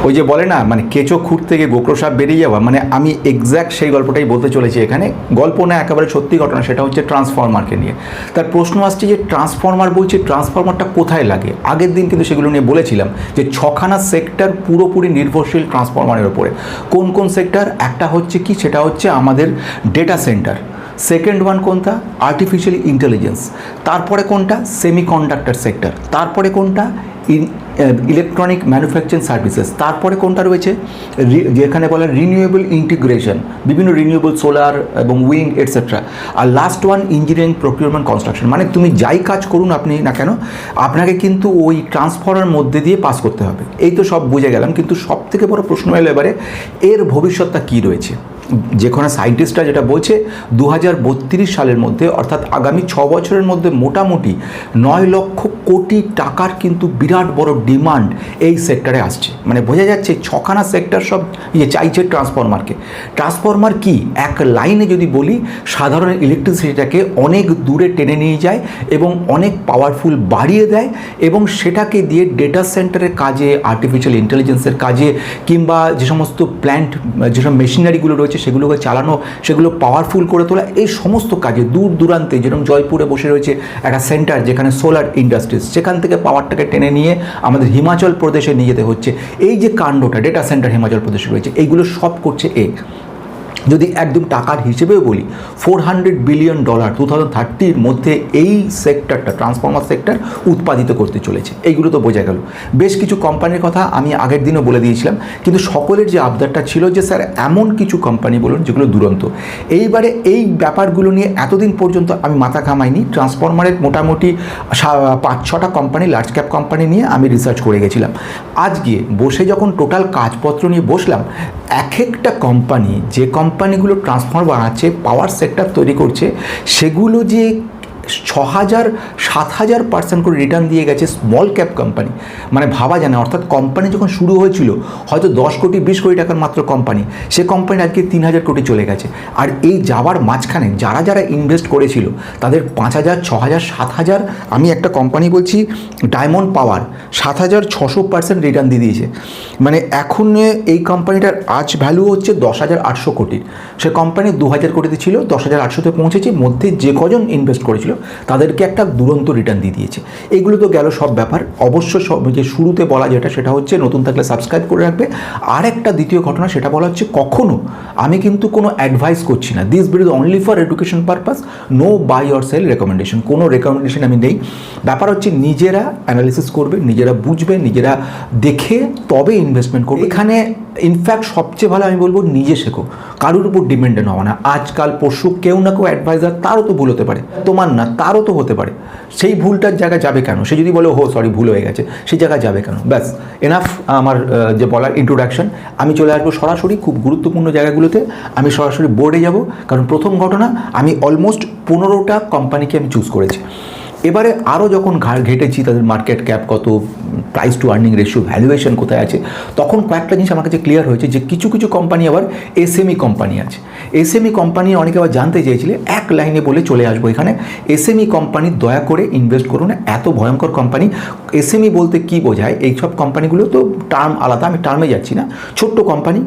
ওই যে বলে না মানে কেঁচো খুঁট থেকে গোকরো সাপ বেরিয়ে যাওয়া, মানে আমি এক্স্যাক্ট সেই গল্পটাই বলতে চলেছি এখানে। গল্প না, একেবারে সত্যি ঘটনা। সেটা হচ্ছে ট্রান্সফরমারকে নিয়ে। তার প্রশ্ন আসছে যে ট্রান্সফরমার, বলছি ট্রান্সফরমারটা কোথায় লাগে। আগের দিন কিন্তু সেগুলো নিয়ে বলেছিলাম যে 6খানা সেক্টর পুরোপুরি নির্ভরশীল ট্রান্সফরমারের ওপরে। কোন কোন সেক্টর? একটা হচ্ছে কি, সেটা হচ্ছে আমাদের ডেটা সেন্টার। সেকেন্ড ওয়ান কোনটা? Artificial intelligence. তারপরে কোনটা? Semiconductor sector. তারপরে কোনটা? Electronic manufacturing services. তারপরে কোনটা রয়েছে? যেখানে বলে রিনিউয়েবল ইন্টিগ্রেশন, বিভিন্ন রিনিউয়েবল সোলার এবং উইন্ড এটসেট্রা। আর last one engineering, procurement, construction. মানে তুমি যাই কাজ করুন আপনি না কেন, আপনাকে কিন্তু ওই ট্রান্সফারের মধ্যে দিয়ে পাস করতে হবে। এই তো সব বুঝে গেলাম, কিন্তু সব থেকে বড় প্রশ্ন এলো এবারে এর ভবিষ্যৎটা কী রয়েছে। যেখানে সায়েন্টিস্টরা যেটা বলছে 2032 সালের মধ্যে, অর্থাৎ আগামী 6 বছরের মধ্যে মোটামুটি 9 লক্ষ কোটি টাকার কিন্তু বিরাট বড় ডিমান্ড এই সেক্টরে আসছে। মানে বোঝা যাচ্ছে 6খানা সেক্টর সব চাইছে ট্রান্সফরমারকে। ট্রান্সফরমার কি, এক লাইনে যদি বলি, সাধারণ ইলেকট্রিসিটিটাকে অনেক দূরে টেনে নিয়ে যায় এবং অনেক পাওয়ারফুল বাড়িয়ে দেয়, এবং সেটাকে দিয়ে ডেটা সেন্টারের কাজে, আর্টিফিশিয়াল ইন্টেলিজেন্সের কাজে, কিংবা যে সমস্ত প্ল্যান্ট, যেসব মেশিনারিগুলো রয়েছে সেগুলোকে চালানো, সেগুলো পাওয়ারফুল করে তোলা, এই সমস্ত কাজে দূর দূরান্তে, যেরকম জয়পুরে বসে রয়েছে একটা সেন্টার যেখানে সোলার ইন্ডাস্ট্রিজ, সেখান থেকে পাওয়ারটাকে টেনে নিয়ে আমাদের হিমাচল প্রদেশে নিয়ে যেতে হচ্ছে। এই যে কাণ্ডটা, ডেটা সেন্টার হিমাচল প্রদেশে রয়েছে, এইগুলো সব করছে এ। যদি একদম টাকার হিসেবেও বলি, $400 বিলিয়ন 2030-র মধ্যে এই সেক্টরটা, ট্রান্সফরমার সেক্টর উৎপাদিত করতে চলেছে। এইগুলো তো বোঝা গেল। বেশ কিছু কোম্পানির কথা আমি আগের দিনও বলে দিয়েছিলাম, কিন্তু সকলের যে আবদারটা ছিল যে স্যার এমন কিছু কোম্পানি বলুন যেগুলো দুরন্ত। এইবারে এই ব্যাপারগুলো নিয়ে এতদিন পর্যন্ত আমি মাথা ঘামাইনি। ট্রান্সফরমারের মোটামুটি 5-6টা কোম্পানি, লার্জ ক্যাপ কোম্পানি নিয়ে আমি রিসার্চ করে গেছিলাম। আজকে বসে যখন টোটাল কাজপত্র নিয়ে বসলাম, এক একটা কোম্পানি, যে কোম্পানিগুলো ট্রান্সফরমার বানাচ্ছে, পাওয়ার সেক্টর তৈরি করছে, সেগুলো যে 6,000-7,000% করে রিটার্ন দিয়ে গেছে স্মল ক্যাপ কোম্পানি। মানে ভাবা যায় না। অর্থাৎ কোম্পানি যখন শুরু হয়েছিল হয়তো 10 কোটি 20 কোটি টাকার মাত্র কোম্পানি, সে কোম্পানি আজকে 3,000 কোটি চলে গেছে। আর এই যাওয়ার মাঝখানে যারা যারা ইনভেস্ট করেছিল তাদের 5,000, 6,000, 7,000, আমি একটা কোম্পানি বলছি ডায়মন্ড পাওয়ার, 7,600% রিটার্ন দিয়ে দিয়েছে। মানে এখন এই কোম্পানিটার আজ ভ্যালু হচ্ছে 10,800 কোটির। সে কোম্পানি 2,000 কোটিতে ছিল, 10,800-তে পৌঁছেছে। মধ্যে যে কজন ইনভেস্ট করেছিল তাদেরকে একটা দুরন্ত রিটার্ন দিয়ে দিয়েছে। এগুলো তো গেল সব ব্যাপার। অবশ্য সব যে শুরুতে বলা যেটা, সেটা হচ্ছে নতুন থাকলে সাবস্ক্রাইব করে রাখবে। আর একটা দ্বিতীয় ঘটনা, সেটা বলা হচ্ছে কখনো আমি কিন্তু কোনো অ্যাডভাইস করছি না। This video only for education purpose, no buy or sell recommendation. কোনো রেকমেন্ডেশন আমি নেই। ব্যাপার হচ্ছে নিজেরা অ্যানালিসিস করবে, নিজেরা বুঝবে, নিজেরা দেখে তবে ইনভেস্টমেন্ট করবে। এখানে ইনফ্যাক্ট সবচেয়ে ভালো আমি বলবো নিজে শেখো, কারোর উপর ডিপেন্ডেন্ট হওয়া না। আজকাল পরশু কেউ না কেউ অ্যাডভাইজার, তারও তো ভুল হতে পারে, তোমার না তারও তো হতে পারে। সেই ভুলটার জায়গায় যাবে কেন? সে যদি বলে সরি ভুল হয়ে গেছে, সেই জায়গায় যাবে কেন? ব্যাস, এনাফ আমার যে বলার ইন্ট্রোডাকশন। আমি চলে আসবো সরাসরি খুব গুরুত্বপূর্ণ জায়গাগুলোতে। আমি সরাসরি বোর্ডে যাব, কারণ প্রথম ঘটনা, আমি অলমোস্ট 15টা কোম্পানিকে আমি চুজ করেছি। এবারে আরও যখন ঘেটেছি তাদের মার্কেট ক্যাপ কত, price two earning ratio, valuation কোথায় আছে, তখন কয়েকটা জিনিস আমার কাছে ক্লিয়ার হয়েছে যে কিছু কিছু কোম্পানি আবার এসএমই কোম্পানি আছে। এসএমই কোম্পানি অনেকে আবার জানতে চেয়েছিলে, এক লাইনে বলে চলে আসবো এখানে। এসএমই কোম্পানি দয়া করে ইনভেস্ট করুন না, এত ভয়ঙ্কর কোম্পানি। এসএমই বলতে কি বোঝায়, এইসব কোম্পানিগুলো তো টার্ম আলাদা, আমি টার্মে যাচ্ছি না। ছোট্ট কোম্পানি,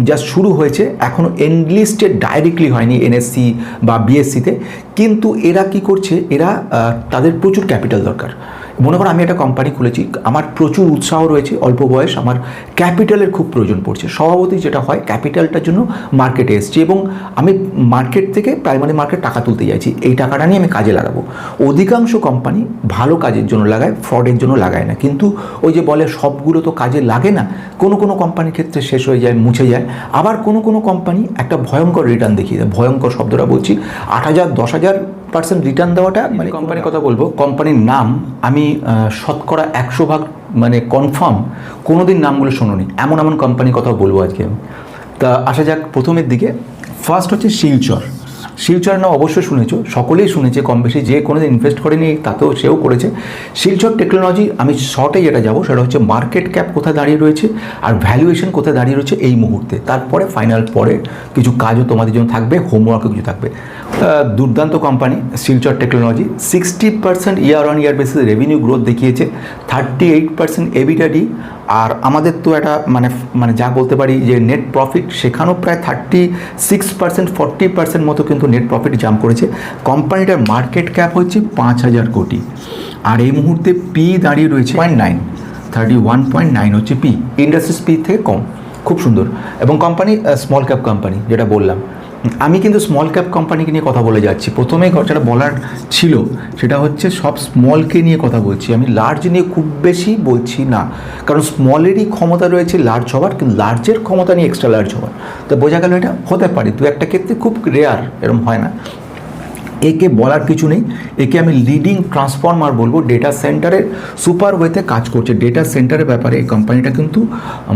জাস্ট শুরু হয়েছে, এখনও এনলিস্টেড ডাইরেক্টলি হয়নি এনএসসি বা বিএসসিতে। কিন্তু এরা কি করছে, এরা তাদের প্রচুর ক্যাপিটাল দরকার। মনে করো আমি একটা কোম্পানি খুলেছি, আমার প্রচুর উৎসাহ রয়েছে, অল্প বয়স, আমার ক্যাপিটালের খুব প্রয়োজন পড়ছে। স্বভাবতই যেটা হয়, ক্যাপিটালটার জন্য মার্কেটে এসেছি এবং আমি মার্কেট থেকে, প্রাইমারি মার্কেট টাকা তুলতে চাইছি। এই টাকাটা নিয়ে আমি কাজে লাগাবো। অধিকাংশ কোম্পানি ভালো কাজের জন্য লাগায়, ফ্রডের জন্য লাগায় না। কিন্তু ওই যে বলে সবগুলো তো কাজে লাগে না, কোনো কোনো কোম্পানির ক্ষেত্রে শেষ হয়ে যায়, মুছে যায়। আবার কোনো কোনো কোম্পানি একটা ভয়ঙ্কর রিটার্ন দেখিয়ে দেয়। ভয়ঙ্কর শব্দটা বলছি, 8,000, 10,000% রিটার্ন দেওয়াটা, মানে কোম্পানির কথা বলবো, কোম্পানির নাম আমি শতকরা 100% মানে কনফার্ম কোনোদিন নামগুলো শোনোনি, এমন এমন কোম্পানির কথা বলবো আজকে আমি। তা আসা যাক প্রথমের দিকে। ফার্স্ট হচ্ছে শিলচর। শিলচর নাম অবশ্যই শুনেছো, সকলেই শুনেছে কম বেশি, যে কোনোদিন ইনভেস্ট করেনি তাতেও সেও করেছে। শিলচর টেকনোলজি, আমি শর্টে যেটা যাবো সেটা হচ্ছে মার্কেট ক্যাপ কোথায় দাঁড়িয়ে রয়েছে আর ভ্যালুয়েশন কোথায় দাঁড়িয়ে রয়েছে এই মুহূর্তে। তারপরে ফাইনাল পরে কিছু কাজও তোমাদের জন্য থাকবে, হোমওয়ার্কও কিছু থাকবে। দুর্দান্ত company Silchar technology. 60% year on year basis revenue growth দেখিয়েছে, 38% এবিটাডি, আর আমাদের তো একটা মানে যা বলতে পারি যে নেট প্রফিট সেখানেও প্রায় 36% 40% মতো কিন্তু নেট প্রফিট জাম্প করেছে। কোম্পানিটার মার্কেট ক্যাপ হচ্ছে 5,000 কোটি, আর এই মুহূর্তে পি দাঁড়িয়ে রয়েছে 31.9 হচ্ছে পি, ইন্ডাস্ট্রিজ পি থেকে কম, খুব সুন্দর। এবং কোম্পানি স্মল ক্যাপ কোম্পানি, যেটা বললাম। আমি কিন্তু স্মল ক্যাপ কোম্পানিকে নিয়ে কথা বলে যাচ্ছি, প্রথমেই যেটা বলার ছিল সেটা হচ্ছে সব স্মলকে নিয়ে কথা বলছি, আমি লার্জ নিয়ে খুব বেশি বলছি না, কারণ স্মলেরই ক্ষমতা রয়েছে লার্জ হওয়ার, কিন্তু লার্জের ক্ষমতা নিয়ে এক্সট্রা লার্জ হওয়ার। তো বোঝা গেল এটা হতে পারে, দু একটা ক্ষেত্রে, খুব রেয়ার, এরকম হয় না। একে বলার কিছু নেই, একে আমি লিডিং ট্রান্সফর্মার বলবো, ডেটা সেন্টারের সুপার ওয়েতে কাজ করছে। ডেটা সেন্টারের ব্যাপারে এই কোম্পানিটা কিন্তু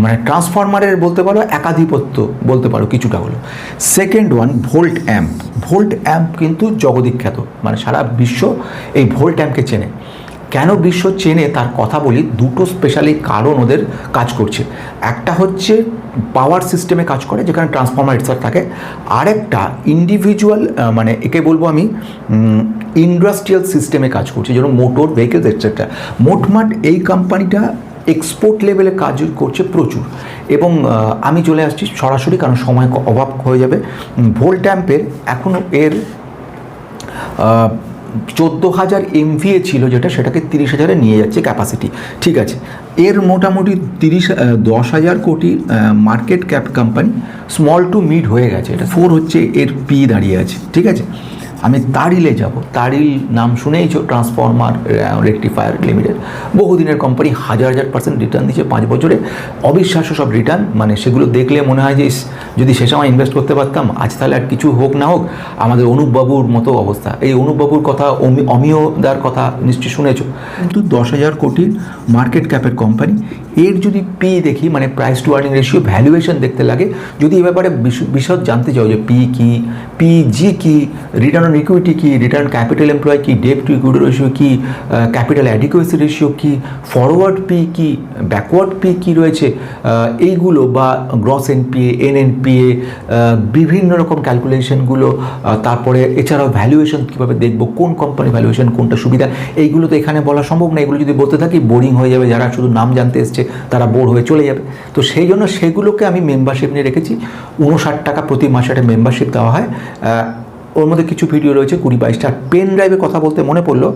মানে ট্রান্সফর্মারের বলতে পারো একাধিপত্য বলতে পারো কিছুটা হলো। Second one, volt amp. Volt amp কিন্তু জগদ্বিখ্যাত, মানে সারা বিশ্ব এই ভোল্ট অ্যাম্পকে চেনে। কেন বিশ্ব চেনে তার কথা বলি, দুটো স্পেশালি কারণ ওদের কাজ করছে। একটা হচ্ছে পাওয়ার সিস্টেমে কাজ করে, যেখানে ট্রান্সফর্মার ইটসেলফ থাকে। আরেকটা ইন্ডিভিজুয়াল, মানে একে বলবো আমি ইন্ডাস্ট্রিয়াল সিস্টেমে কাজ করছে, যেমন মোটর ভেহিকেলস এটসেট্রা। মোটমাট এই কোম্পানিটা এক্সপোর্ট লেভেলে কাজ করছে প্রচুর। এবং আমি চলে আসছি সরাসরি, কারণ সময় অভাব হয়ে যাবে। ভোল্ট অ্যাম্পের এখনও এর 14,000 MVA ছিল, যেটা সেটাকে 30,000-এ নিয়ে যাচ্ছে ক্যাপাসিটি, ঠিক আছে। এর মোটামুটি 10,000 কোটি market cap company, small to mid হয়ে গেছে। এটা 4 হচ্ছে এর পি দাঁড়িয়ে আছে, ঠিক আছে। আমি তারিলে যাব। তারিল নাম শুনেইছো, ট্রান্সফর্মার রেকটিফায়ার লিমিটেড, বহুদিনের কোম্পানি, হাজার % রিটার্ন দিচ্ছে 5 বছরে, অবিশ্বাস্য সব রিটার্ন। মানে সেগুলো দেখলে মনে হয় যে যদি সে সময় ইনভেস্ট করতে পারতাম, আজ তাহলে আর কিছু হোক না হোক আমাদের অনুপবাবুর মতো অবস্থা। এই অনুপবাবুর কথা, অমিয়দার কথা নিশ্চয়ই শুনেছো। কিন্তু 10,000 কোটির মার্কেট ক্যাপের কোম্পানি, এর যদি পি দেখি, মানে price two earning ratio, valuation দেখতে লাগে, যদি এ ব্যাপারে বিশদ জানতে চাও যে পি কি, পিজি কি, রিটার্ন অন ইকুইটি কি, রিটার্ন ক্যাপিটাল এমপ্লয় কি, ডেট টু ইকুইটি রেশিও কি, ক্যাপিটাল অ্যাডিকুয়েসি রেশিও কি, ফরওয়ার্ড পি কি, ব্যাকওয়ার্ড পি কি রয়েছে, এইগুলো, বা গ্রস এনপিএ, এনএনপিএ, বিভিন্ন রকম ক্যালকুলেশনগুলো, তারপরে এছাড়াও ভ্যালুয়েশন কীভাবে দেখবো, কোন কোম্পানি ভ্যালুয়েশন কোনটা সুবিধা, এইগুলো তো এখানে বলা সম্ভব না। এগুলো যদি বলতে থাকি বোরিং হয়ে যাবে, যারা শুধু নাম জানতে এসছে তারা বোর হয়ে চলে যাবে। তো সেই জন্য সেগুলোকে আমি মেম্বারশিপ নিয়ে রেখেছি। 59 টাকা প্রতি মাসে একটা মেম্বারশিপ দেওয়া হয়। ওর মধ্যে কিছু ভিডিও রয়েছে 20-22টা। পেন ড্রাইভে কথা বলতে মনে পড়লো,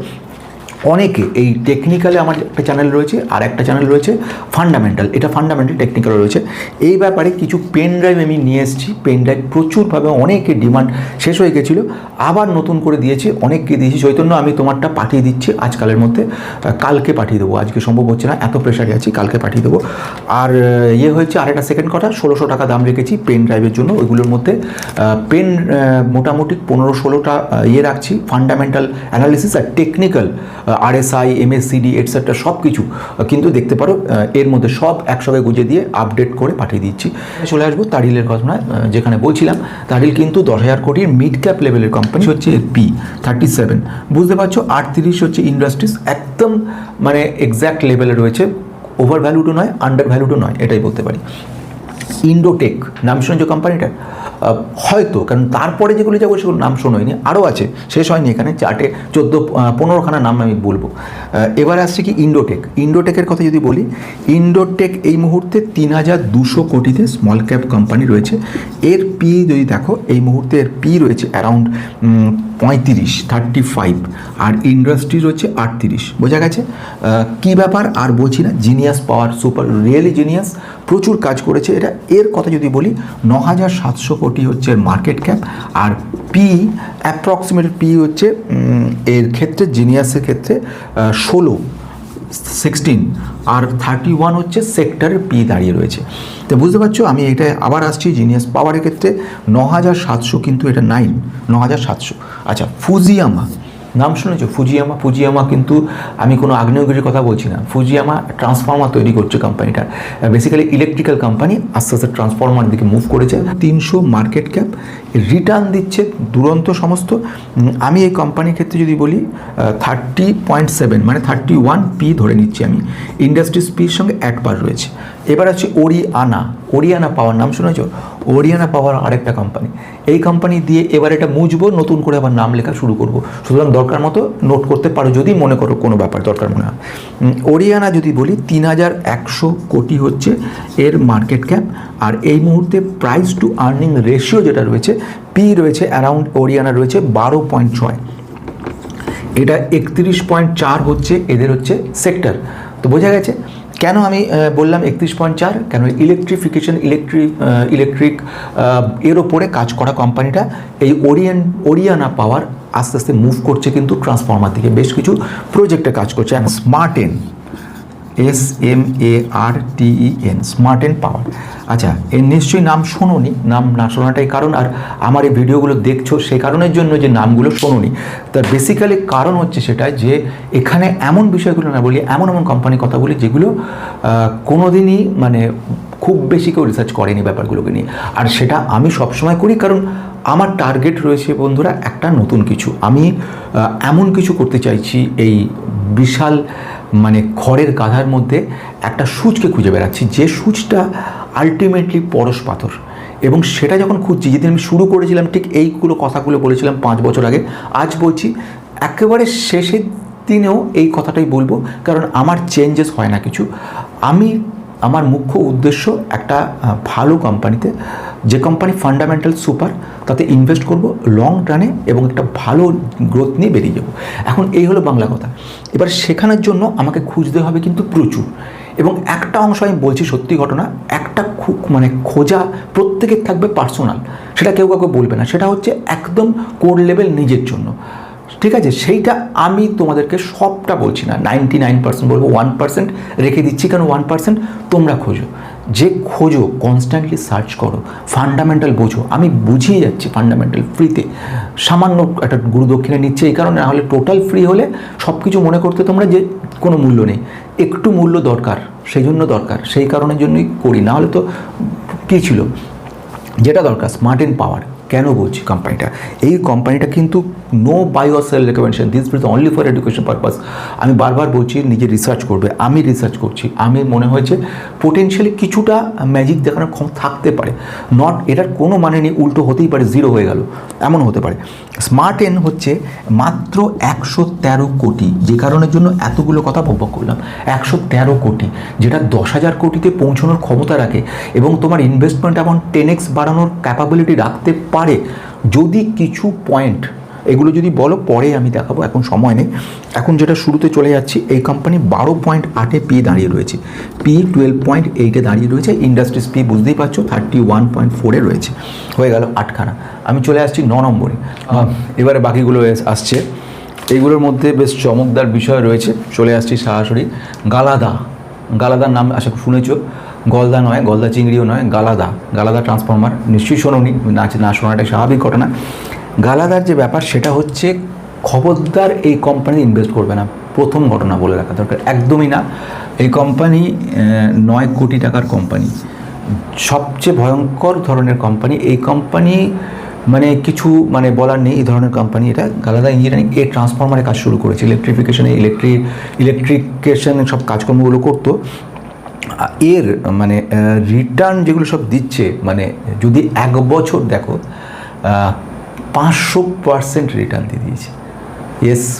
অনেকে এই টেকনিক্যালে আমার একটা চ্যানেল রয়েছে, আর একটা চ্যানেল রয়েছে ফান্ডামেন্টাল, এটা ফান্ডামেন্টাল টেকনিক্যাল রয়েছে। এই ব্যাপারে কিছু পেন ড্রাইভ আমি নিয়ে এসেছি। পেন ড্রাইভ প্রচুরভাবে অনেকে ডিমান্ড শেষ হয়ে গেছিলো, আবার নতুন করে দিয়েছে, অনেককে দিয়েছি। চৈতন্য, আমি তোমারটা পাঠিয়ে দিচ্ছি আজকালের মধ্যে, কালকে পাঠিয়ে দেবো, আজকে সম্ভব হচ্ছে না, এত প্রেশারে আছি, কালকে পাঠিয়ে দেবো। আর ইয়ে হয়েছে আরেকটা সেকেন্ড কথা, 1600 টাকা দাম রেখেছি পেন ড্রাইভের জন্য। ওইগুলোর মধ্যে পেন মোটামুটি 15-16টা ইয়ে রাখছি, ফান্ডামেন্টাল অ্যানালিসিস আর টেকনিক্যাল, RSI, MACD এটসেট্রা সব কিছু কিন্তু দেখতে পারো। এর মধ্যে সব একসঙ্গে গুঁজে দিয়ে আপডেট করে পাঠিয়ে দিচ্ছি। চলে আসবো তারিলের ঘটনায়, যেখানে বলছিলাম তারিল কিন্তু 10,000 কোটির মিড ক্যাপ লেভেলের কোম্পানি, হচ্ছে পি 37, বুঝতে পারছো। 38 হচ্ছে ইন্ডাস্ট্রিজ, একদম মানে এক্স্যাক্ট লেভেলে রয়েছে, ওভার ভ্যালুডও নয়, আন্ডার ভ্যালুডও নয়, এটাই বলতে পারি। ইন্ডোটেক নাম শুনেছো কোম্পানিটার? হয়তো, কারণ তারপরে যেগুলো যাবো সেগুলো নাম শোনোয়নি, আরও আছে, শেষ হয়নি এখানে, চার্টে 14-15খানা নাম আমি বলবো। এবার আসছে কি ইন্ডোটেক। ইন্ডোটেকের কথা যদি বলি, ইন্ডোটেক এই মুহূর্তে 3,200 কোটিতে স্মল ক্যাপ কোম্পানি রয়েছে। এর পি যদি দেখো, এই মুহূর্তে এর পি রয়েছে অ্যারাউন্ড 35, আর ইন্ডাস্ট্রি রয়েছে 38, বোঝা গেছে কী ব্যাপার। আর বলছি না, জিনিয়াস পাওয়ার, সুপার রিয়েলি জিনিয়াস, প্রচুর কাজ করেছে এটা। এর কথা যদি বলি, 9,700 কোটি হচ্ছে এর মার্কেট ক্যাপ, আর পি অ্যাপ্রক্সিমেট পি হচ্ছে এর ক্ষেত্রে, জিনিয়াসের ক্ষেত্রে 16 আর 31 হচ্ছে সেক্টরের পি দাঁড়িয়ে রয়েছে। তো বুঝতে পারছো, আমি এটা আবার আসছি জিনিয়াস পাওয়ারের ক্ষেত্রে 9,700, কিন্তু এটা 9,700। আচ্ছা, ফুজিয়ামা নাম শুনেছো? ফুজিয়ামা কিন্তু আমি কোনো আগ্নেয়গিরির কথা বলছি না। ফুজিয়ামা ট্রান্সফর্মার তৈরি করছে কোম্পানিটার, বেসিক্যালি ইলেকট্রিক্যাল কোম্পানি, আস্তে আস্তে ট্রান্সফর্মার দিকে মুভ করেছে। 300 মার্কেট ক্যাপ, রিটার্ন দিচ্ছে দুরন্ত সমস্ত। আমি এই কোম্পানির ক্ষেত্রে যদি বলি 30.7, মানে 31 পি ধরে নিচ্ছি আমি, ইন্ডাস্ট্রিজ পির সঙ্গে অ্যাট পার রয়েছে। এবার আছে ওরিয়ানা পাওয়ার, নাম শুনেছ? ওরিয়ানা পাওয়ার আরেকটা কোম্পানি। এই কোম্পানি দিয়ে এবার এটা মুছবো, নতুন করে আবার নাম লেখা শুরু করব। সুতরাং দরকার মতো নোট করতে পারো যদি মনে করো কোনো ব্যাপার দরকার মনে হয়। ওরিয়ানা যদি বলি 3100 কোটি হচ্ছে এর মার্কেট ক্যাপ, আর এই মুহূর্তে প্রাইস টু আর্নিং রেশিও যেটা রয়েছে, পি রয়েছে অ্যারাউন্ড, ওরিয়ানা রয়েছে 12.6, এটা 31.4 হচ্ছে এদের হচ্ছে সেক্টর। তো বোঝা গেছে কেন আমি বললাম 31.4, কেন ইলেকট্রিক এর ওপরে কাজ করা কোম্পানিটা। এই ওরিয়ানা পাওয়ার আস্তে আস্তে মুভ করছে কিন্তু ট্রান্সফর্মার দিকে, বেশ কিছু প্রজেক্টে কাজ করছে। অ্যান্ড স্মার্টেন, SMARTEN, স্মার্টেন পাওয়ার। আচ্ছা, এর নিশ্চয়ই নাম শোনোনি, নাম না শোনাটাই কারণ, আর আমার এই ভিডিওগুলো দেখছো সেই কারণের জন্য যে নামগুলো শোনোনি। তার বেসিক্যালি কারণ হচ্ছে সেটা যে এখানে এমন বিষয়গুলো না বলি, এমন কোম্পানির কথা বলি যেগুলো কোনোদিনই মানে খুব বেশি কেউ রিসার্চ করেনি ব্যাপারগুলোকে নিয়ে, আর সেটা আমি সবসময় করি, কারণ আমার টার্গেট রয়েছে বন্ধুরা একটা নতুন কিছু। আমি এমন কিছু করতে চাইছি, এই বিশাল মানে খড়ের গাধার মধ্যে একটা সূচকে খুঁজে বেড়াচ্ছি, যে সূচটা আলটিমেটলি পরশ পাথর। এবং সেটা যখন খুঁজছি, যেদিন আমি শুরু করেছিলাম ঠিক এইগুলো কথাগুলো বলেছিলাম 5 বছর আগে, আজ বলছি একেবারে শেষের দিনেও এই কথাটাই বলবো, কারণ আমার চেঞ্জেস হয় না কিছু। আমার মুখ্য উদ্দেশ্য একটা ভালো কোম্পানিতে, যে কোম্পানি ফান্ডামেন্টাল সুপার, তাতে ইনভেস্ট করব লং রানে এবং একটা ভালো গ্রোথ নিয়ে বেরিয়ে যাব। এখন এই হলো বাংলা কথা। এবার শেখানোর জন্য আমাকে খুঁজতে হবে কিন্তু প্রচুর, এবং একটা অংশ আমি বলছি সত্যি ঘটনা, একটা মানে খোঁজা প্রত্যেকের থাকবে পার্সোনাল, সেটা কেউ কাউকে বলবে না, সেটা হচ্ছে একদম কোর লেভেল নিজের জন্য, ঠিক আছে? সেইটা আমি তোমাদেরকে সবটা বলছি না, 99% বলবো, 1% রেখে দিচ্ছি, কারণ 1% তোমরা খোঁজো, যে খোঁজো কনস্ট্যান্টলি সার্চ করো, ফান্ডামেন্টাল বোঝো। আমি বুঝিয়ে যাচ্ছি ফান্ডামেন্টাল ফ্রিতে, সামান্য একটা গুরুদক্ষিণে নিচ্ছে এই কারণে, নাহলে টোটাল ফ্রি হলে সব কিছু মনে করতে তোমরা যে কোনো মূল্য নেই, একটু মূল্য দরকার, সেই জন্য দরকার, সেই কারণের জন্যই করি, নাহলে তো কী ছিল যেটা দরকার। স্মার্টেন পাওয়ার কেন বলছি কোম্পানিটা, এই কোম্পানিটা কিন্তু no buy or sell recommendation, this is only for education purpose. আমি বারবার বলছি নিজে রিসার্চ করবে, আমি রিসার্চ করছি, আমি মনে হয়েছে পোটেনশিয়ালি কিছুটা ম্যাজিক দেখানোর ক্ষমতা থাকতে পারে, নট এটার কোনো মানে নেই, উল্টো হতেই পারে, জিরো হয়ে গেল, এমন হতে পারে। স্মার্টেন হচ্ছে মাত্র 113 কোটি, যে কারণের জন্য এতগুলো কথা বকবক করলাম, 113 কোটি, যেটা 10,000 কোটিতে পৌঁছানোর ক্ষমতা রাখে, এবং তোমার ইনভেস্টমেন্ট এমন 10x বাড়ানোর ক্যাপাবিলিটি রাখতে পারে, যদি কিছু পয়েন্ট এগুলো যদি বলো পরে আমি দেখাবো, এখন সময় নেই। এখন যেটা শুরুতে চলে যাচ্ছি, এই কোম্পানি 12.8-এ পি দাঁড়িয়ে রয়েছে, পি 12.8-এ দাঁড়িয়ে রয়েছে, ইন্ডাস্ট্রিজ পি বুঝতেই পারছো 31.4-এ রয়েছে, হয়ে গেল 8খানা। আমি চলে আসছি 9 নম্বরে, এবারে বাকিগুলো আসছে। এইগুলোর মধ্যে বেশ চমকদার বিষয় রয়েছে, চলে আসছি সরাসরি গালাদার নাম আশা শুনেছো, গলদা নয়, গলদা চিংড়িও নয়, গালাদা ট্রান্সফর্মার, নিশ্চয়ই শোনোনি, না শোনাটাই স্বাভাবিক ঘটনা। গালাদার যে ব্যাপার সেটা হচ্ছে, খবরদার এই কোম্পানি ইনভেস্ট করবে না, প্রথম ঘটনা বলে রাখা দরকার, একদমই না। এই কোম্পানি 9 কোটি টাকার কোম্পানি, সবচেয়ে ভয়ঙ্কর ধরনের কোম্পানি। এই কোম্পানি মানে কিছু মানে বলার নেই, এই ধরনের কোম্পানি এটা। গালাদা ইঞ্জিনিয়ারিং এই ট্রান্সফর্মারে কাজ শুরু করেছে, ইলেকট্রিফিকেশনে, ইলেকট্রিকেশন সব কাজকর্মগুলো করতো। এর মানে রিটার্ন যেগুলো সব দিচ্ছে, মানে যদি 1 বছর দেখো 500% রিটার্ন দিয়ে দিয়েছে,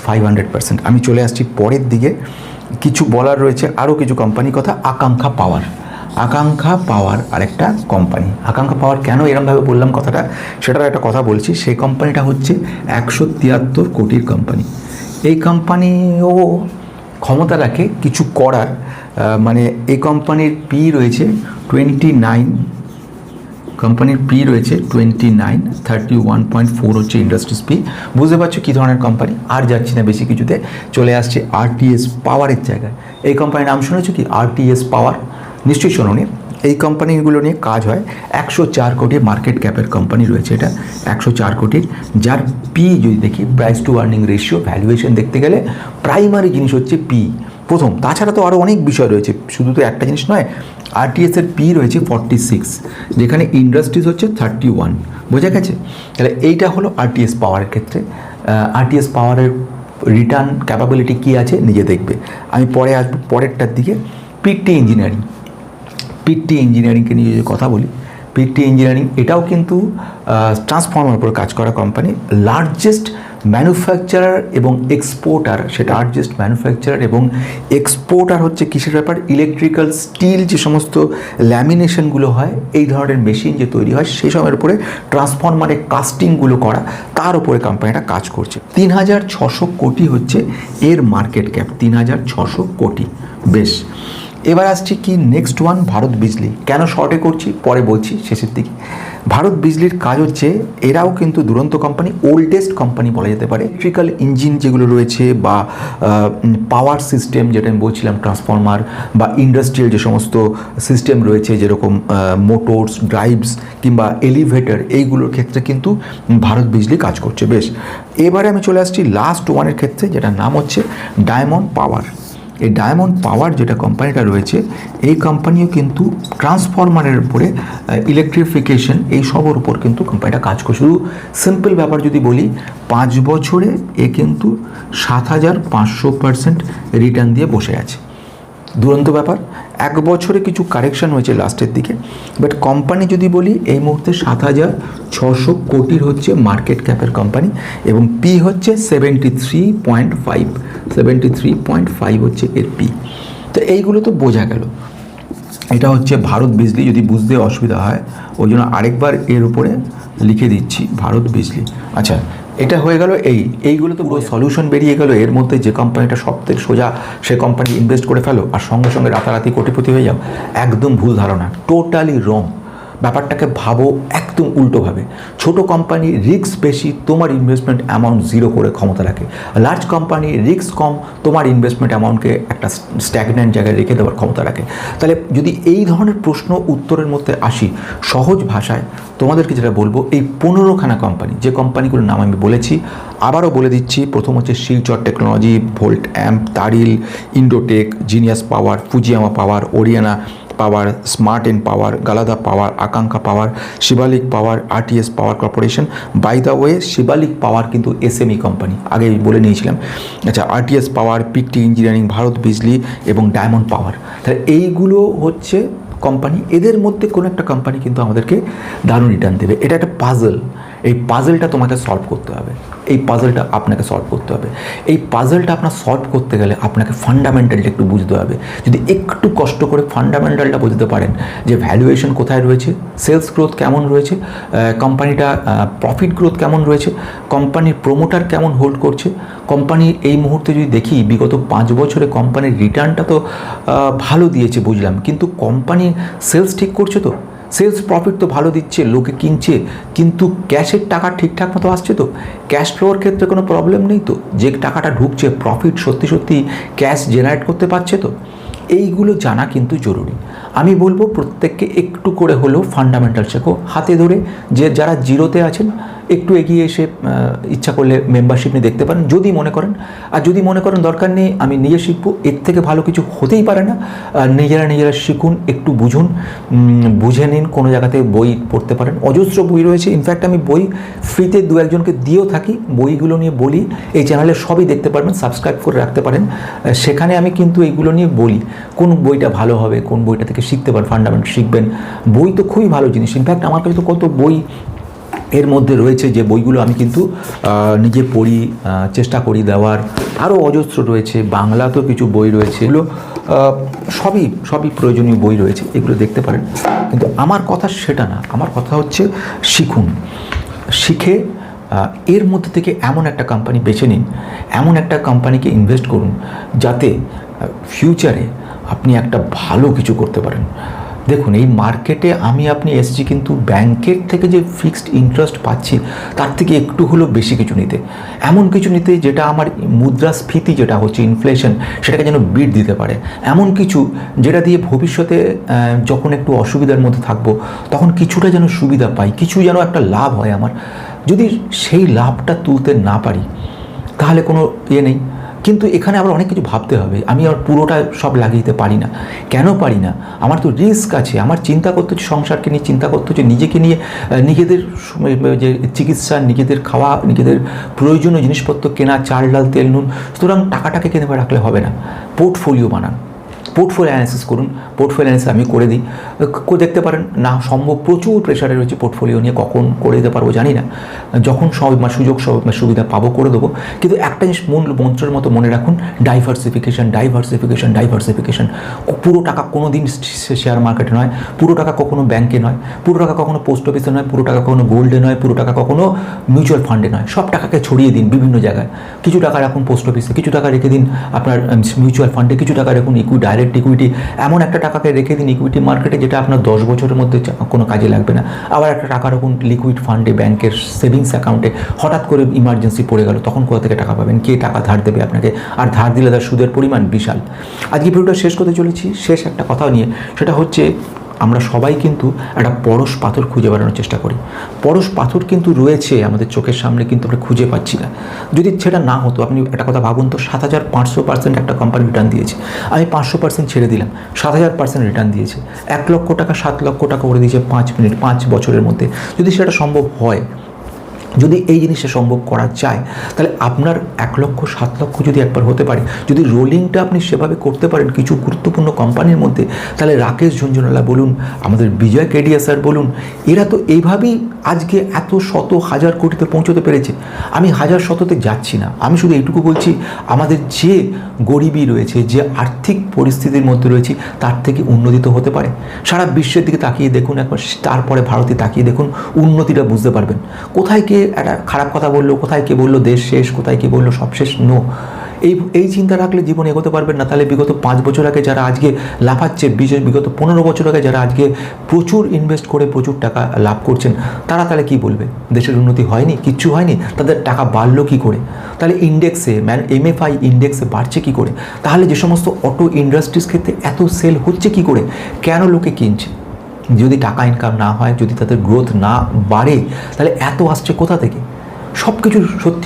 500%। আমি চলে আসছি পরের দিকে, কিছু বলার রয়েছে আরও কিছু কোম্পানি কথা। আকাঙ্ক্ষা পাওয়ার আরেকটা কোম্পানি। আকাঙ্ক্ষা পাওয়ার কেন এরকমভাবে বললাম কথাটা, সেটার একটা কথা বলছি। সেই কোম্পানিটা হচ্ছে 173 কোটির কোম্পানি। এই কোম্পানিও ক্ষমতা রাখে কিছু করার, মানে এই কোম্পানির পি রয়েছে 29, কোম্পানির পি রয়েছে 29, 31.4 হচ্ছে ইন্ডাস্ট্রিজ পি। বুঝতে পারছো কী ধরনের কোম্পানি। আর যাচ্ছি না বেশি কিছুতে, চলে আসছে আরটিএস পাওয়ারের জায়গায়। এই কোম্পানির নাম শুনেছো কি? আরটিএস পাওয়ার, নিশ্চয়ই শোনোনি। এই কোম্পানিগুলো নিয়ে কাজ হয়। 104 কোটি মার্কেট ক্যাপের কোম্পানি রয়েছে এটা, 104 কোটির, যার পি যদি দেখি, price two earning ratio, valuation দেখতে গেলে প্রাইমারি জিনিস হচ্ছে পি প্রথম। তাছাড়া তো আরও অনেক বিষয় রয়েছে, শুধু তো একটা জিনিস নয়। আরটিএসের পি রয়েছে 46, যেখানে ইন্ডাস্ট্রিজ হচ্ছে 31। বোঝা গেছে? তাহলে এইটা হলো আরটিএস পাওয়ারের ক্ষেত্রে। আরটিএস পাওয়ারের রিটার্ন ক্যাপাবিলিটি কী আছে নিজে দেখবে, আমি পরে আসবো পরেরটার দিকে। পিটি পিটি ইঞ্জিনিয়ারিংকে নিয়ে যদি কথা বলি, পিটি ইঞ্জিনিয়ারিং এটাও কিন্তু ট্রান্সফর্মার উপর কাজ করা কোম্পানি, লার্জেস্ট ম্যানুফ্যাকচারার এবং এক্সপোর্টার, সেটা লার্জেস্ট ম্যানুফ্যাকচারার এবং এক্সপোর্টার হচ্ছে কিসের ব্যাপার, ইলেকট্রিক্যাল স্টিল যে সমস্ত ল্যামিনেশনগুলো হয়, এই ধরনের মেশিন যে তৈরি হয় সেই সবের উপরে ট্রান্সফর্মারে কাস্টিংগুলো করা, তার উপরে কোম্পানিটা কাজ করছে। 3,600 কোটি হচ্ছে এর মার্কেট ক্যাপ, 3,600 কোটি। বেশ, এবার আসছি কি নেক্সট ওয়ান, ভারত বিজলি। কেন শর্টে করছি পরে বলছি শেষের দিকে। ভারত বিজলির কাজ হচ্ছে, এরাও কিন্তু দুরন্ত কোম্পানি, ওল্ডেস্ট কোম্পানি বলা যেতে পারে। ইলেকট্রিক্যাল ইঞ্জিন যেগুলো রয়েছে বা পাওয়ার সিস্টেম যেটা আমি বলছিলাম, ট্রান্সফর্মার বা ইন্ডাস্ট্রিয়াল যে সমস্ত সিস্টেম রয়েছে যেরকম মোটরস, ড্রাইভস কিংবা এলিভেটর, এইগুলোর ক্ষেত্রে কিন্তু ভারত বিজলি কাজ করছে। বেশ, এবারে আমি চলে আসছি লাস্ট ওয়ানের ক্ষেত্রে, যেটার নাম হচ্ছে ডায়মন্ড পাওয়ার। এই ডায়মন্ড পাওয়ার যেটা কোম্পানিটা রয়েছে, এই কোম্পানিও কিন্তু ট্রান্সফরমারের উপরে, ইলেকট্রিফিকেশন, এই সবের উপর কিন্তু কোম্পানিটা কাজ করছে। শুধু সিম্পল ব্যাপার যদি বলি, 5 বছরে এ কিন্তু 7,500% রিটার্ন দিয়ে বসে আছে। দুরন্ত ব্যাপার। 1 বছরে কিছু কারেকশন হয়েছে লাস্টের দিকে, বাট কোম্পানি যদি বলি এই মুহূর্তে 7,600 কোটির হচ্ছে মার্কেট ক্যাপের কোম্পানি এবং পি হচ্ছে 73.5 হচ্ছে এর পি। তো এইগুলো তো বোঝা গেল। এটা হচ্ছে ভারত বিজলি, যদি বুঝতে অসুবিধা হয় ওই জন্য আরেকবার এর উপরে লিখে দিচ্ছি ভারত বিজলি। আচ্ছা, এটা হয়ে গেল। এইগুলো তো পুরো সলিউশন বেরিয়ে গেল। এর মধ্যে যে কোম্পানিটা সবথেকে সোজা, সে কোম্পানি ইনভেস্ট করে ফেলো আর সঙ্গে সঙ্গে রাতারাতি কোটিপতি হয়ে যাও, একদম ভুল ধারণা, টোটালি রং। ব্যাপারটাকে ভাবো একদম উল্টোভাবে। ছোট কোম্পানি রিস্ক বেশি, তোমার ইনভেস্টমেন্ট অ্যামাউন্ট জিরো করে ক্ষমতা রাখে। লার্জ কোম্পানি রিস্ক কম, তোমার ইনভেস্টমেন্ট অ্যামাউন্টকে একটা স্ট্যাগন্যান্ট জায়গায় রেখে দেওয়ার ক্ষমতা রাখে। তাহলে যদি এই ধরনের প্রশ্ন উত্তরের মধ্যে আসি, সহজ ভাষায় তোমাদেরকে যেটা বলবো, এই 15খানা কোম্পানি, যে কোম্পানিগুলোর নাম আমি বলেছি আবারও বলে দিচ্ছি। প্রথম হচ্ছে Shilchar technology, volt amp, Taril, Indotech, genius power, Fujiyama power, Oriana power, smart N power, Galada power, Akanksha power, Shivalik power, RTS power corporation. By the way, Shivalik power কিন্তু এসএমই কোম্পানি, আগে বলে নিয়েছিলাম। আচ্ছা, RTS power, PT engineering, Bharat Bijli এবং ডায়মন্ড পাওয়ার। তাহলে এইগুলো হচ্ছে কোম্পানি। এদের মধ্যে কোনো একটা কোম্পানি কিন্তু আমাদেরকে দারুণ রিটার্ন দেবে। এটা একটা পাজল। এই পাজলটা তোমাকে সলভ করতে হবে, এই পাজলটা আপনাকে সলভ করতে হবে। এই পাজলটা আপনার সলভ করতে গেলে আপনাকে ফান্ডামেন্টালটা একটু বুঝতে হবে। যদি একটু কষ্ট করে ফান্ডামেন্টালটা বুঝতে পারেন, যে ভ্যালুয়েশন কোথায় রয়েছে, সেলস গ্রোথ কেমন রয়েছে, কোম্পানিটা প্রফিট গ্রোথ কেমন রয়েছে, কোম্পানির প্রোমোটার কেমন হোল্ড করছে, কোম্পানির এই মুহূর্তে যদি দেখি বিগত 5 বছরে কোম্পানির রিটার্নটা তো ভালো দিয়েছে বুঝলাম, কিন্তু কোম্পানি সেলস ঠিক করছে তো, সেলস প্রফিট তো ভালো দিচ্ছে, লোকে কিনছে, কিন্তু ক্যাশের টাকা ঠিকঠাক মতো আসছে তো, ক্যাশ ফ্লোর ক্ষেত্রে কোনো প্রবলেম নেই তো, যে টাকাটা ঢুকছে প্রফিট সত্যি সত্যি ক্যাশ জেনারেট করতে পারছে তো, এইগুলো জানা কিন্তু জরুরি। আমি বলবো প্রত্যেককে একটু করে হলেও ফান্ডামেন্টাল শেখো হাতে ধরে। যে যারা জিরোতে আছেন একটু এগিয়ে এসে ইচ্ছা করলে মেম্বারশিপ নিয়ে দেখতে পারেন যদি মনে করেন, আর যদি মনে করেন দরকার নেই আমি নিজে শিখবো, এর থেকে ভালো কিছু হতেই পারে না। নিজেরা শিখুন, একটু বুঝুন, বুঝে নিন। কোনো জায়গাতে বই পড়তে পারেন, অজস্র বই রয়েছে। ইনফ্যাক্ট আমি বই ফ্রিতে 2-1জনকে দিয়েও থাকি, বইগুলো নিয়ে বলি। এই চ্যানেলে সবই দেখতে পারবেন, সাবস্ক্রাইব করে রাখতে পারেন। সেখানে আমি কিন্তু এইগুলো নিয়ে বলি, কোন বইটা ভালো হবে, কোন বইটা থেকে শিখতে পারেন, ফান্ডামেন্ট শিখবেন। বই তো খুবই ভালো জিনিস। ইনফ্যাক্ট আমার কাছে তো কত বই এর মধ্যে রয়েছে, যে বইগুলো আমি কিন্তু নিজে পড়ি, চেষ্টা করি দেওয়ার। আরও অজস্র রয়েছে, বাংলাতেও কিছু বই রয়েছে, এগুলো সবই প্রয়োজনীয় বই রয়েছে, এগুলো দেখতে পারেন। কিন্তু আমার কথা সেটা না, আমার কথা হচ্ছে শিখুন, শিখে এর মধ্যে থেকে এমন একটা কোম্পানি বেছে নিন, এমন একটা কোম্পানিকে ইনভেস্ট করুন যাতে ফিউচারে আপনি একটা ভালো কিছু করতে পারেন। দেখুন, এই মার্কেটে আপনি এসছি কিন্তু ব্যাংকের থেকে যে ফিক্সড ইন্টারেস্ট পাচ্ছি তার থেকে একটু হলেও বেশি কিছু নিতে, এমন কিছু নিতে যেটা আমার মুদ্রাস্ফীতি যেটা হচ্ছে ইনফ্লেশন, সেটাকে যেন বিট দিতে পারে। এমন কিছু যেটা দিয়ে ভবিষ্যতে যখন একটু অসুবিধার মধ্যে থাকবো তখন কিছুটা যেন সুবিধা পাই, কিছু যেন একটা লাভ হয় আমার। যদি সেই লাভটা তুলতে না পারি তাহলে কোনো নেই। কিন্তু এখানে আবার অনেক কিছু ভাবতে হবে। আমি আর পুরোটা সব লাগিয়ে দিতে পারি না। কেন পারি না? আমার তো রিস্ক আছে, আমার চিন্তা করতে হচ্ছে, সংসারকে নিয়ে চিন্তা করতে হচ্ছে, নিজেকে নিয়ে, নিজেদের যে চিকিৎসা, নিজেদের খাওয়া, নিজেদের প্রয়োজনীয় জিনিসপত্র কেনা, চাল ডাল তেল নুন। সুতরাং টাকাটাকে কিনে রাখলে হবে না, পোর্টফোলিও বানান। পোর্টফোলিও অ্যানালিসিস করুন, পোর্টফোলিও অ্যানালিসিস আমি করে দিই, দেখতে পারেন না সম্ভব, প্রচুর প্রেশারে রয়েছে পোর্টফোলিও নিয়ে, কখন করে দিতে পারবো জানি না, যখন সুযোগ সুবিধা পাবো করে দেবো। কিন্তু একটা জিনিস মূল মন্ত্রের মতো মনে রাখুন, ডাইভার্সিফিকেশন, ডাইভার্সিফিকেশন, ডাইভার্সিফিকেশন। পুরো টাকা কোনো দিন শেয়ার মার্কেটে নয়, পুরো টাকা কখনো ব্যাংকে নয়, পুরো টাকা কখনো পোস্ট অফিসে নয়, পুরো টাকা কখনো গোল্ডে নয়, পুরো টাকা কখনো মিউচুয়াল ফান্ডে নয়। সব টাকাকে ছড়িয়ে দিন বিভিন্ন জায়গায়, কিছু টাকা রাখুন পোস্ট অফিসে, কিছু টাকা রেখে দিন আপনার মিউচুয়াল ফান্ডে, কিছু টাকা রাখুন ডাইরেক্ট ইকুইটি, এমন একটা টাকাকে রেখে দিন ইকুইটি মার্কেটে যেটা আপনার 10 বছরের মধ্যে কোনো কাজে লাগবে না। আবার একটা টাকা রাখুন লিকুইড ফান্ডে, ব্যাংকের সেভিংস অ্যাকাউন্টে, হঠাৎ করে ইমার্জেন্সি পড়ে গেল, তখন কোথা থেকে টাকা পাবেন, কে টাকা ধার দেবে আপনাকে, আর ধার দিলে তার সুদের পরিমাণ বিশাল। আজকে ভিডিওটা শেষ করতে চলেছি শেষ একটা কথা নিয়ে, সেটা হচ্ছে আমরা সবাই কিন্তু একটা পরশ পাথর খুঁজে বেড়ানোর চেষ্টা করি। পরশ পাথর কিন্তু রয়েছে আমাদের চোখের সামনে, কিন্তু আমরা খুঁজে পাচ্ছি না। যদি সেটা না হতো, আপনি একটা কথা ভাবুন তো, 7500% একটা কোম্পানি রিটার্ন দিয়েছে, আমি 500% ছেড়ে দিলাম, 7000% রিটার্ন দিয়েছে, 1 লক্ষ টাকা 7 লক্ষ টাকা করে দিয়েছে 5 বছরের মধ্যে। যদি সেটা সম্ভব হয়, যদি এই জিনিসটা সম্ভব করা যায়, তাহলে আপনার 1 লক্ষ 7 লক্ষ যদি একবার হতে পারে, যদি রোলিংটা আপনি সেভাবে করতে পারেন কিছু গুরুত্বপূর্ণ কোম্পানির মধ্যে, তাহলে রাকেশ ঝুনঝুনওয়ালা বলুন, আমাদের বিজয় কেডিয়া স্যার বলুন, এরা তো এইভাবেই আজকে এত শত হাজার কোটিতে পৌঁছতে পেরেছে। আমি হাজার শততে যাচ্ছি না, আমি শুধু এইটুকু বলছি, আমাদের যে গরিবী রয়েছে, যে আর্থিক পরিস্থিতির মধ্যে রয়েছে, তার থেকে উন্নতি তো হতে পারে। সারা বিশ্বের দিকে তাকিয়ে দেখুন একবার, তারপরে ভারতে তাকিয়ে দেখুন, উন্নতিটা বুঝতে পারবেন। কোথায় কে একটা খারাপ কথা বললো, কোথায় কে বললো দেশ শেষ, কোথায় কে বললো সব শেষ, নো। এই চিন্তা রাখলে জীবনে এগোতে পারবেন না। তাহলে বিগত 5 বছর আগে যারা আজকে লাফাচ্ছে, বিগত 15 বছর আগে যারা আজকে প্রচুর ইনভেস্ট করে প্রচুর টাকা লাভ করছেন, তারা তাহলে কী বলবে? দেশের উন্নতি হয়নি, কিচ্ছু হয়নি, তাদের টাকা বাড়লো কী করে? তাহলে ইন্ডেক্সে MFI ইন্ডেক্সে বাড়ছে কী করে? তাহলে যে সমস্ত অটো ইন্ডাস্ট্রিজ ক্ষেত্রে এত সেল হচ্ছে কী করে? কেন লোকে কিনছে? যদি টাকা ইনকাম না হয়, যদি তাদের গ্রোথ না বাড়ে, তাহলে এত আসছে কোথা থেকে? সব কিছু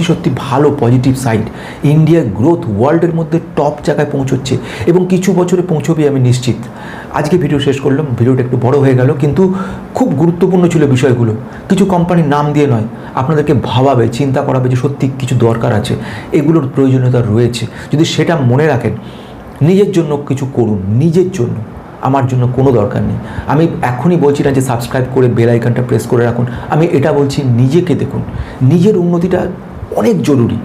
সত্যি ভালো পজিটিভ সাইড। ইন্ডিয়ার গ্রোথ ওয়ার্ল্ডের মধ্যে টপ জায়গায় পৌঁছচ্ছে এবং কিছু বছরে পৌঁছবে আমি নিশ্চিত। আজকে ভিডিও শেষ করলাম, ভিডিওটা একটু বড় হয়ে গেল, কিন্তু খুব গুরুত্বপূর্ণ ছিল বিষয়গুলো। কিছু কোম্পানির নাম দিয়ে নয়, আপনাদেরকে ভাবাবে, চিন্তা করাবে যে সত্যি কিছু দরকার আছে, এগুলোর প্রয়োজনীয়তা রয়েছে। যদি সেটা মনে রাখেন, নিজের জন্য কিছু করুন, নিজের জন্য। আমার জন্য কোনো দরকার নেই। আমি এখনই বলছি না যে সাবস্ক্রাইব করে বেল আইকনটা প্রেস করে রাখুন, আমি এটা বলছি নিজেকে দেখুন, নিজের উন্নতিটা অনেক জরুরি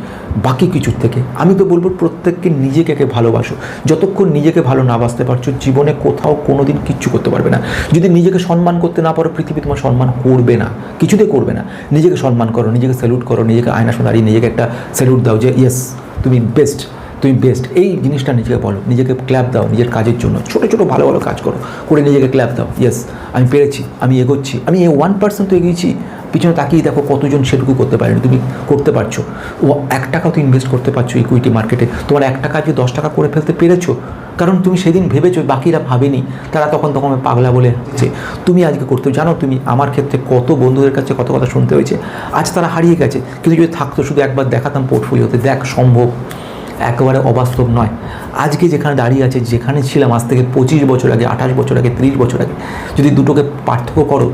বাকি কিছুর থেকে। আমি তো বলবো প্রত্যেককে নিজেকে ভালোবাসো। যতক্ষণ নিজেকে ভালো না বাসতে পারছো, জীবনে কোথাও কোনো দিন কিচ্ছু করতে পারবে না। যদি নিজেকে সম্মান করতে না পারো, পৃথিবী তোমার সম্মান করবে না, কিছুতে করবে না। নিজেকে সম্মান করো, নিজেকে স্যালুট করো, নিজেকে আয়না দাঁড়িয়ে নিজেকে একটা স্যালুট দাও যে ইয়েস তুমি বেস্ট, তুমি বেস্ট। এই জিনিসটা নিজেকে বলো, নিজেকে ক্ল্যাপ দাও নিজের কাজের জন্য। ছোটো ভালো কাজ করো, করে নিজেকে ক্ল্যাপ দাও, ইয়েস আমি পেরেছি, আমি এগোচ্ছি, আমি 1% তো এগিয়েছি। পিছনে তাকিয়ে দেখো কতজন সেটুকু করতে পারেনি, তুমি করতে পারছো। 1 টাকাও তো ইনভেস্ট করতে পারছো ইকুইটি মার্কেটে, তোমার 1 টাকা যে 10 টাকা করে ফেলতে পেরেছো, কারণ তুমি সেদিন ভেবেছো, বাকিরা ভাবেনি, তারা তখন পাগলা বলে হচ্ছে। তুমি আজকে করতে জানো, তুমি আমার ক্ষেত্রে কত বন্ধুদের কাছে কত কথা শুনতে হয়েছে, আজ তারা হারিয়ে গেছে। কিন্তু যদি থাকতো, শুধু একবার দেখাতাম পোর্টফোলিওতে, দেখ সম্ভব, একেবারে অবাস্তব নয়। আজকে যেখানে দাঁড়িয়ে আছে, যেখানে ছিলাম আজ থেকে 25 বছর আগে, 28 বছর আগে, 30 বছর আগে, যদি দুটোকে পার্থক্য করো,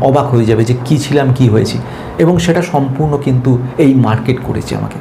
অবাক হয়ে যাবে যে কী ছিলাম, কী হয়েছি। এবং সেটা সম্পূর্ণ কিন্তু এই মার্কেট করেছে আমাকে।